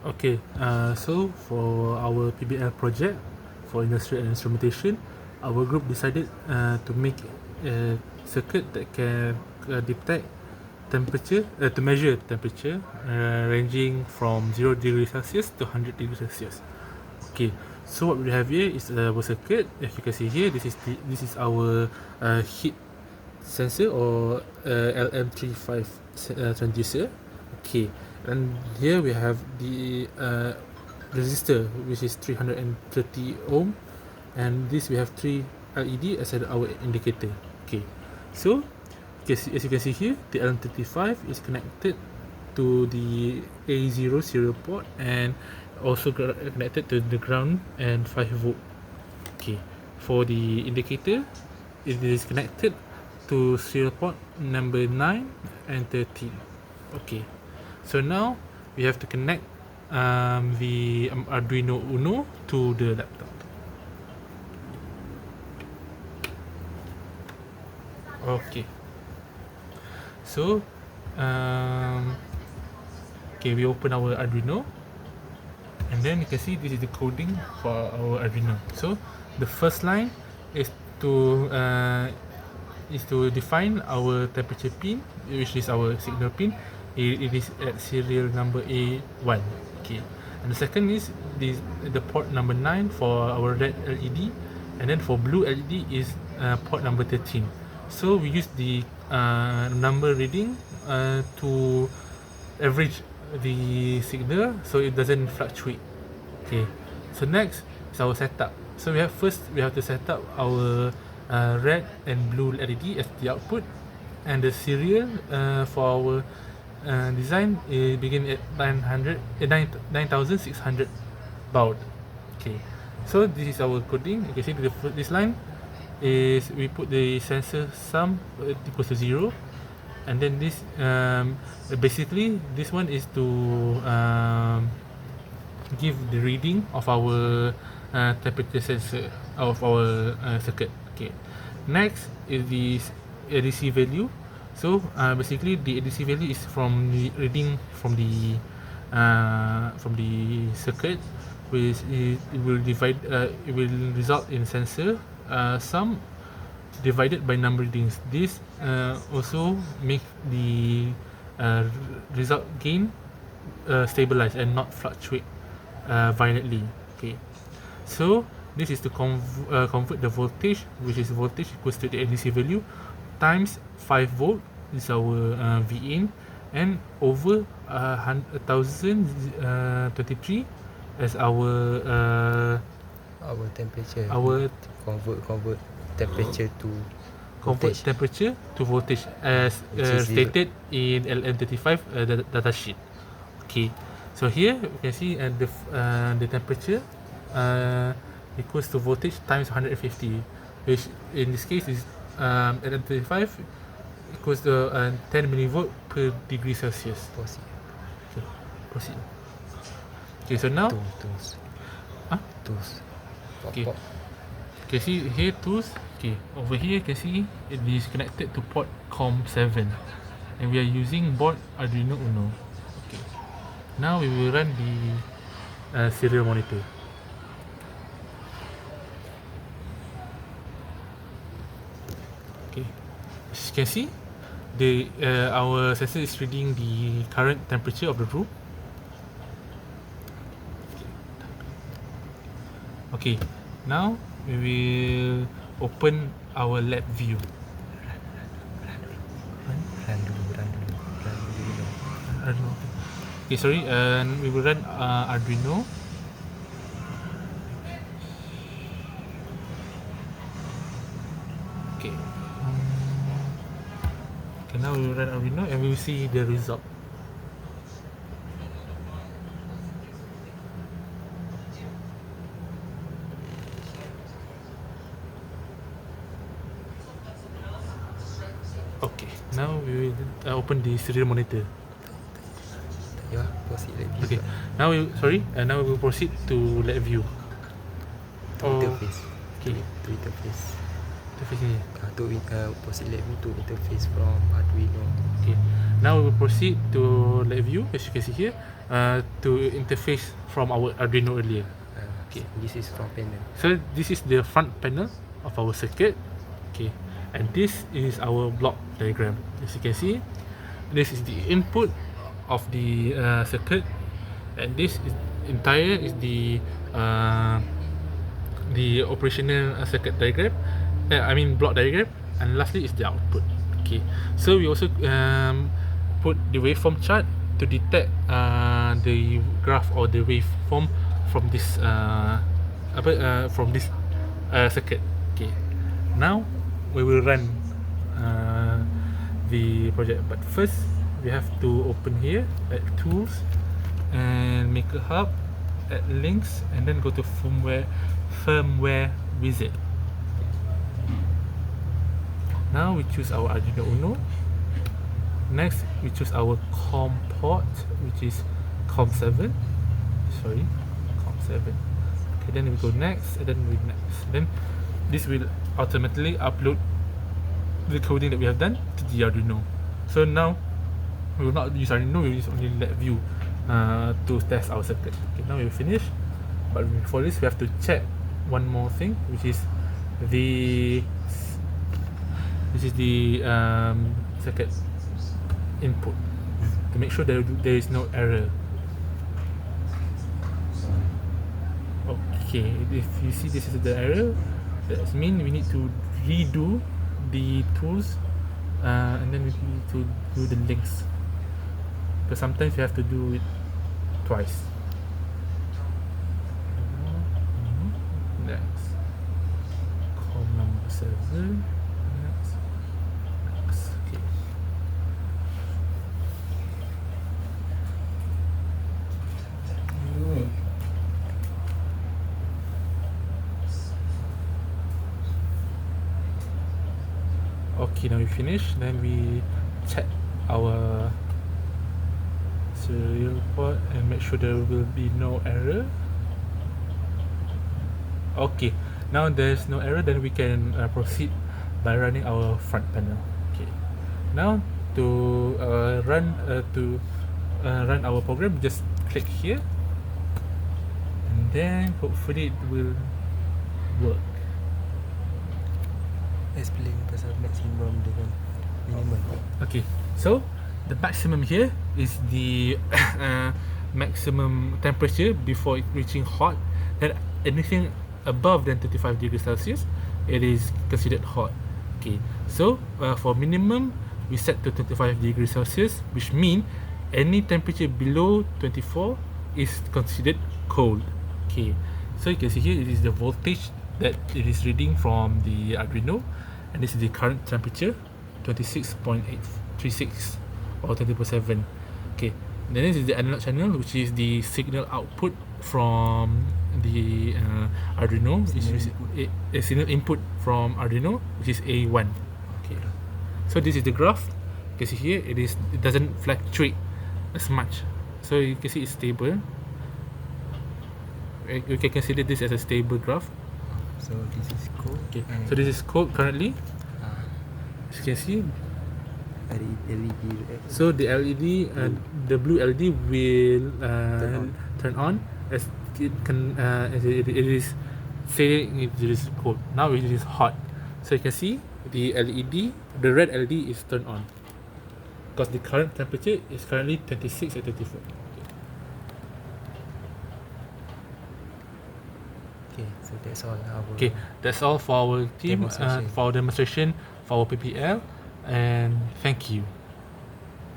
Okay, so for our PBL project for industrial and instrumentation, our group decided to make a circuit that can detect temperature, to measure temperature ranging from 0 degrees Celsius to 100 degrees Celsius. Okay, so what we have here is our circuit. As you can see here, this is our heat sensor or LM35 transducer. Okay, and here we have the resistor, which is 330 ohm, and this we have 3 LED as our indicator. Okay, so as you can see here, the LM35 is connected to the A0 serial port and also connected to the ground and 5 volt. Okay, for the indicator, it is connected to serial port number 9 and 13. Okay, so now we have to connect the Arduino Uno to the laptop. Okay, so okay, we open our Arduino, and then you can see this is the coding for our Arduino. So the first line is to define our temperature pin, which is our signal pin. It is at serial number A1. Okay, and the second is the port number 9 for our red LED, and then for blue LED is port number 13. So we use the number reading to average the signal so it doesn't fluctuate. Okay, so next is our setup. So we have to set up our red and blue LED as the output, and the serial for our design begin at 9600 baud. Okay, so this is our coding. You can see this line is we put the sensor sum equals to 0, and then this basically this one is to give the reading of our temperature sensor of our circuit. Okay, next is the ADC value. So basically the ADC value is from the reading from the circuit, which it will result in sensor sum divided by number readings. This also make the result gain stabilize and not fluctuate violently. Okay, so this is to convert the voltage, which is voltage equals to the ADC value times 5 volt is our V in, and over 1023 as our temperature. Our convert temperature to convert voltage. temperature to voltage as stated in LM35 data sheet. Okay, so here you can see the temperature equals to voltage times 150, which in this case is LM35 equals to 10 millivolt per degree Celsius. Okay, proceed. Okay, so now Tools. Okay. Okay, see here tools. Okay, over here you can see it is connected to port COM7, and we are using board Arduino Uno. Okay, now we will run the serial monitor. Okay, as you can see, our sensor is reading the current temperature of the room. Okay, now we will open our lab view. Run dulu. Arduino. Okay, sorry. We will run Arduino. Okay. Okay, now we will run Arduino and we will see the result. Okay, now we will open the serial monitor. Yeah, proceed lab view. Okay, now now we will proceed to lab view. To interface. Okay, To interface. interface ni. To proceed lab view to interface from Arduino. Okay, Now we will proceed to live view, as you can see here, to interface from our Arduino earlier. Okay. This is front panel. So this is the front panel of our circuit. Okay, and this is our block diagram. As you can see, this is the input of the circuit, and this is entire is the operational circuit diagram. I mean block diagram, and lastly is the output. Okay, so we also put the waveform chart to detect the graph or the waveform from this circuit. Okay, now we will run the project, but first we have to open here at tools and make a hub, add links, and then go to firmware wizard. Now we choose our Arduino Uno. Next we choose our COM port, which is COM7. Okay, then we go next, and then we next. Then this will automatically upload the coding that we have done to the Arduino. So now we will not use Arduino, we will use only LabVIEW to test our circuit. Okay, now we finish. But before this, we have to check one more thing, which is the circuit input, to make sure there is no error. Okay, if you see this is the error, that means we need to redo the tools, and then we need to do the links, because sometimes you have to do it twice. Next, COM number 7. Next. Okay. Okay, now we finish. Then we check our serial port and make sure there will be no error. Okay, now there's no error, then we can proceed by running our front panel. Okay, now to run our program, just click here, and then hopefully it will work. Explain pasal maximum dengan minimum. Okay, so the maximum here is the maximum temperature before it reaching hot. Then anything above than 35 degrees Celsius, it is considered hot. Okay, so for minimum we set to 25 degrees Celsius, which mean any temperature below 24 is considered cold. Okay, so you can see here it is the voltage that it is reading from the Arduino, and this is the current temperature, 26.836 or 20.7. Okay, then this is the analog channel, which is the signal output from the Arduino, which is a signal input from Arduino, which is A1. Okay, so this is the graph. You can see here it doesn't fluctuate as much, so you can see it's stable. You can consider this as a stable graph. So this is code. Okay, so this is code currently. As you can see, LED. so the LED, the blue LED will turn on as it can, as it is saying it is cold. Now it is hot, so you can see the LED, the red LED is turned on because the current temperature is currently 26 at 24. Okay, so that's all. Okay, that's all for our team, Demonstration. for our demonstration for our PBL, and thank you.